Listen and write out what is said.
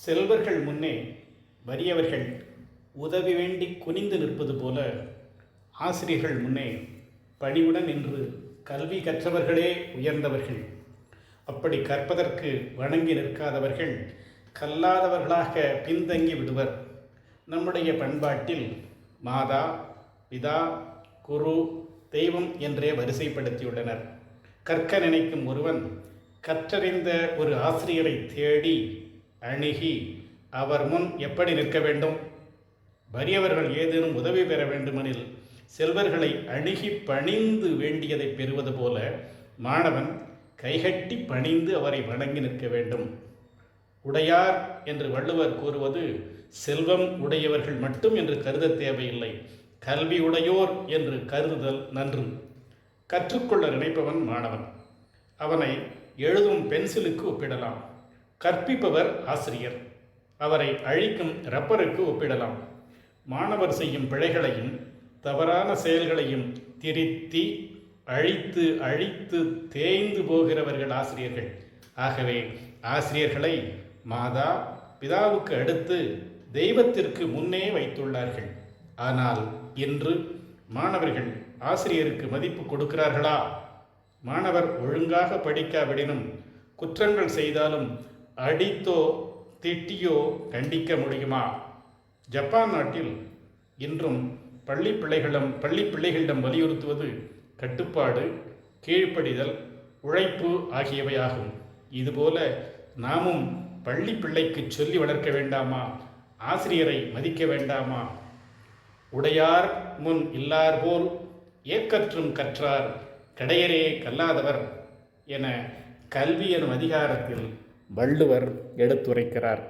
செல்வர்கள் முன்னே வறியவர்கள் உதவி வேண்டி குனிந்து நிற்பது போல ஆசிரியர்கள் முன்னே பணிவுடன் நின்று கல்வி கற்றவர்களே உயர்ந்தவர்கள். அப்படி கற்பதற்கு வணங்கி நிற்காதவர்கள் கல்லாதவர்களாக பின்தங்கி விடுவர். நம்முடைய பண்பாட்டில் மாதா, பிதா, குரு, தெய்வம் என்றே வரிசைப்படுத்தியுள்ளனர். கற்க நினைக்கும் ஒருவன் கற்றறிந்த ஒரு ஆசிரியரை தேடி அணுகி அவர் முன் எப்படி நிற்க வேண்டும்? வறியவர்கள் ஏதேனும் உதவி பெற வேண்டுமெனில் செல்வர்களை அணுகி பணிந்து வேண்டியதை பெறுவது போல மாணவன் கைகட்டி பணிந்து அவரை வணங்கி நிற்க வேண்டும். உடையார் என்று வள்ளுவர் கூறுவது செல்வம் உடையவர்கள் மட்டும் என்று கருத தேவையில்லை, கல்வி உடையோர் என்று கருதுதல் நன்று. கற்றுக்கொள்ள நினைப்பவன் மாணவன். அவனை எழுதும் பென்சிலுக்கு ஒப்பிடலாம். கற்பிப்பவர் ஆசிரியர். அவரை அழிக்கும் ரப்பருக்கு ஒப்பிடலாம். மாணவர் செய்யும் பிழைகளையும் தவறான செயல்களையும் திருத்தி அழித்து அழித்து தேய்ந்து போகிறவர்கள் ஆசிரியர்கள். ஆகவே ஆசிரியர்களை மாதா, பிதாவுக்கு அடுத்து தெய்வத்திற்கு முன்னே வைத்துள்ளார்கள். ஆனால் இன்று மாணவர்கள் ஆசிரியருக்கு மதிப்பு கொடுக்கிறார்களா? மாணவர் ஒழுங்காக படிக்காவிடனும் குற்றங்கள் செய்தாலும் அடித்தோ திட்டியோ கண்டிக்க முடியுமா? ஜப்பான் நாட்டில் இன்றும் பள்ளி பிள்ளைகளிடம் வலியுறுத்துவது கட்டுப்பாடு, கீழ்ப்படிதல், உழைப்பு ஆகியவையாகும். இதுபோல நாமும் பள்ளி பிள்ளைக்கு சொல்லி வளர்க்க வேண்டாமா? ஆசிரியரை மதிக்க வேண்டாமா? உடையார் முன் இல்லார் போல் ஏக்கற்றும் கற்றார் கடையரே கல்லாதவர் என கல்வி எனும் அதிகாரத்தில் வள்ளுவர் எடுத்துரைக்கிறார்.